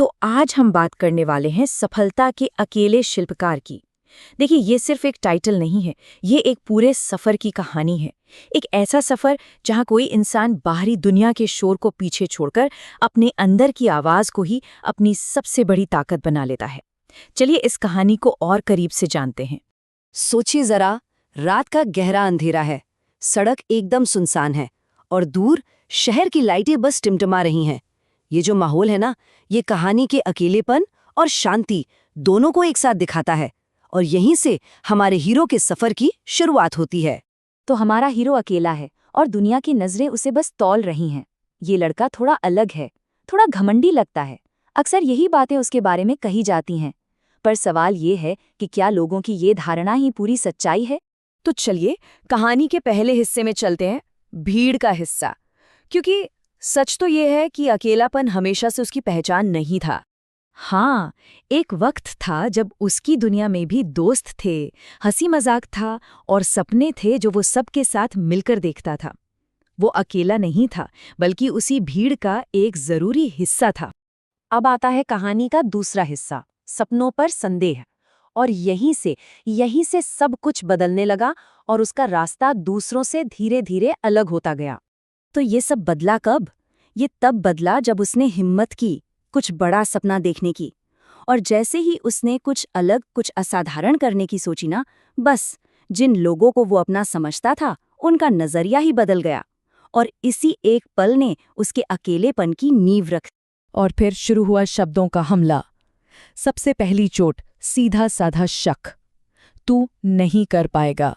तो आज हम बात करने वाले हैं सफलता के अकेले शिल्पकार की। देखिए, ये सिर्फ एक टाइटल नहीं है, ये एक पूरे सफर की कहानी है। एक ऐसा सफर जहां कोई इंसान बाहरी दुनिया के शोर को पीछे छोड़कर अपने अंदर की आवाज को ही अपनी सबसे बड़ी ताकत बना लेता है। चलिए इस कहानी को और करीब से जानते हैं। सोचिए जरा, रात का गहरा अंधेरा है, सड़क एकदम सुनसान है और दूर शहर की लाइटें बस टिमटिमा रही हैं। ये जो माहौल है ना, ये कहानी के अकेलेपन और शांति दोनों को एक साथ दिखाता है और यहीं से हमारे हीरो के सफर की शुरुआत होती है। तो हमारा हीरो अकेला है और दुनिया की नजरें उसे बस तौल रही हैं। ये लड़का थोड़ा अलग है, थोड़ा घमंडी लगता है। अक्सर यही बातें उसके बारे में कही जाती हैं। पर सवाल ये है कि क्या लोगों की ये धारणा ही पूरी सच्चाई है? तो चलिए कहानी के पहले हिस्से में चलते हैं, भीड़ का हिस्सा। क्योंकि सच तो ये है कि अकेलापन हमेशा से उसकी पहचान नहीं था। हाँ, एक वक्त था जब उसकी दुनिया में भी दोस्त थे, हंसी मजाक था और सपने थे जो वो सबके साथ मिलकर देखता था। वो अकेला नहीं था, बल्कि उसी भीड़ का एक जरूरी हिस्सा था। अब आता है कहानी का दूसरा हिस्सा, सपनों पर संदेह। और यहीं से सब कुछ बदलने लगा और उसका रास्ता दूसरों से धीरे धीरे अलग होता गया। तो ये सब बदला कब? ये तब बदला जब उसने हिम्मत की, कुछ बड़ा सपना देखने की। और जैसे ही उसने कुछ अलग, कुछ असाधारण करने की सोची ना, बस जिन लोगों को वो अपना समझता था, उनका नजरिया ही बदल गया। और इसी एक पल ने उसके अकेलेपन की नींव रखी। और फिर शुरू हुआ शब्दों का हमला। सबसे पहली चोट, सीधा साधा शक, तू नहीं कर पाएगा।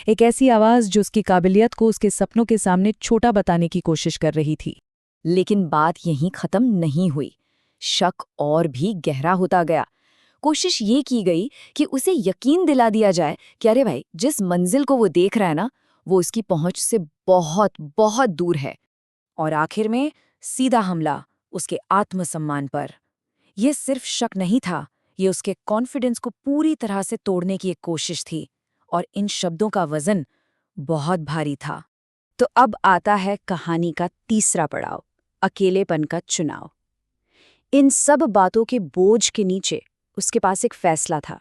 एक ऐसी आवाज जो उसकी काबिलियत को उसके सपनों के सामने छोटा बताने की कोशिश कर रही थी। लेकिन बात यहीं खत्म नहीं हुई। शक और भी गहरा होता गया। कोशिश ये की गई कि उसे यकीन दिला दिया जाए कि अरे भाई, जिस मंजिल को वो देख रहा है ना, वो उसकी पहुंच से बहुत बहुत दूर है। और आखिर में सीधा हमला उसके आत्मसम्मान पर। यह सिर्फ शक नहीं था, ये उसके कॉन्फिडेंस को पूरी तरह से तोड़ने की एक कोशिश थी। और इन शब्दों का वजन बहुत भारी था। तो अब आता है कहानी का तीसरा पड़ाव, अकेलेपन का चुनाव। इन सब बातों के बोझ के नीचे उसके पास एक फैसला था,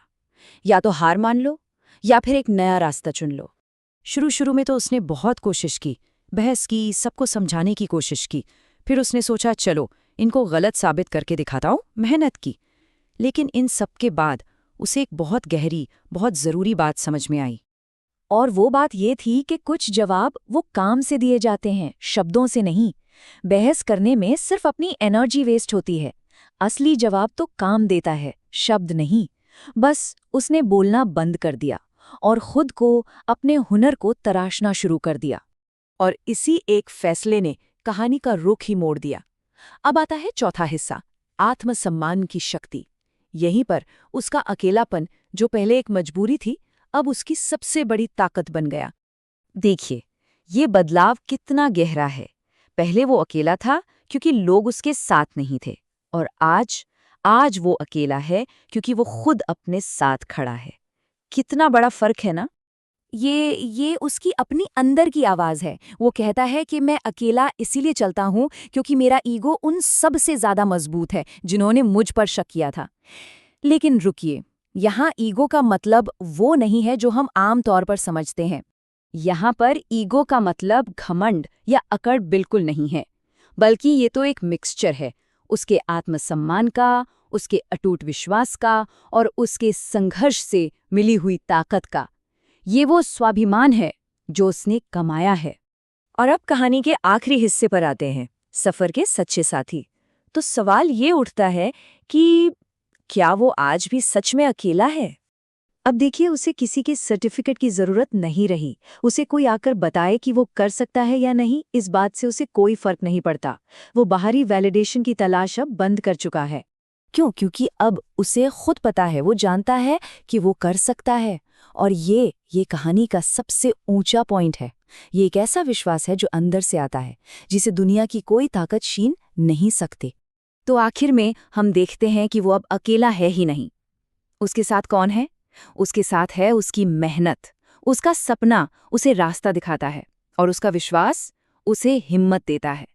या तो हार मान लो या फिर एक नया रास्ता चुन लो। शुरू में तो उसने बहुत कोशिश की, बहस की, सबको समझाने की कोशिश की। फिर उसने सोचा चलो इनको गलत साबित करके दिखाता हूं, मेहनत की। लेकिन इन सब के बाद उसे एक बहुत गहरी, बहुत ज़रूरी बात समझ में आई। और वो बात ये थी कि कुछ जवाब वो काम से दिए जाते हैं, शब्दों से नहीं। बहस करने में सिर्फ अपनी एनर्जी वेस्ट होती है। असली जवाब तो काम देता है, शब्द नहीं। बस उसने बोलना बंद कर दिया और खुद को, अपने हुनर को तराशना शुरू कर दिया। और इसी एक फैसले ने कहानी का रुख ही मोड़ दिया। अब आता है चौथा हिस्सा, आत्मसम्मान की शक्ति। यहीं पर उसका अकेलापन, जो पहले एक मजबूरी थी, अब उसकी सबसे बड़ी ताकत बन गया। देखिए, ये बदलाव कितना गहरा है। पहले वो अकेला था क्योंकि लोग उसके साथ नहीं थे, और आज वो अकेला है क्योंकि वो खुद अपने साथ खड़ा है। कितना बड़ा फर्क है ना? ये उसकी अपनी अंदर की आवाज है। वो कहता है कि मैं अकेला इसीलिए चलता हूं क्योंकि मेरा ईगो उन सब से ज्यादा मजबूत है जिन्होंने मुझ पर शक किया था। लेकिन रुकिए, यहाँ ईगो का मतलब वो नहीं है जो हम आम तौर पर समझते हैं। यहाँ पर ईगो का मतलब घमंड या अकड़ बिल्कुल नहीं है, बल्कि ये तो एक मिक्सचर है उसके आत्मसम्मान का, उसके अटूट विश्वास का और उसके संघर्ष से मिली हुई ताकत का। ये वो स्वाभिमान है जो उसने कमाया है। और अब कहानी के आखिरी हिस्से पर आते हैं, सफर के सच्चे साथी। तो सवाल ये उठता है कि क्या वो आज भी सच में अकेला है? अब देखिए, उसे किसी के सर्टिफिकेट की जरूरत नहीं रही। उसे कोई आकर बताए कि वो कर सकता है या नहीं, इस बात से उसे कोई फर्क नहीं पड़ता। वो बाहरी वैलिडेशन की तलाश अब बंद कर चुका है। क्यों? क्योंकि अब उसे खुद पता है, वो जानता है कि वो कर सकता है। और ये कहानी का सबसे ऊंचा पॉइंट है। ये एक ऐसा विश्वास है जो अंदर से आता है, जिसे दुनिया की कोई ताकत छीन नहीं सकती। तो आखिर में हम देखते हैं कि वो अब अकेला है ही नहीं। उसके साथ कौन है? उसके साथ है उसकी मेहनत, उसका सपना उसे रास्ता दिखाता है, और उसका विश्वास उसे हिम्मत देता है।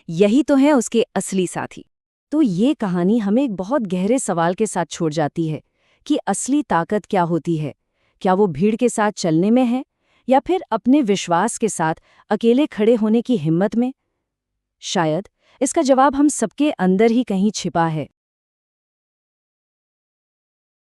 यही तो है उसके असली साथी। तो ये कहानी हमें एक बहुत गहरे सवाल के साथ छोड़ जाती है कि असली ताकत क्या होती है। क्या वो भीड़ के साथ चलने में है या फिर अपने विश्वास के साथ अकेले खड़े होने की हिम्मत में? शायद इसका जवाब हम सबके अंदर ही कहीं छिपा है।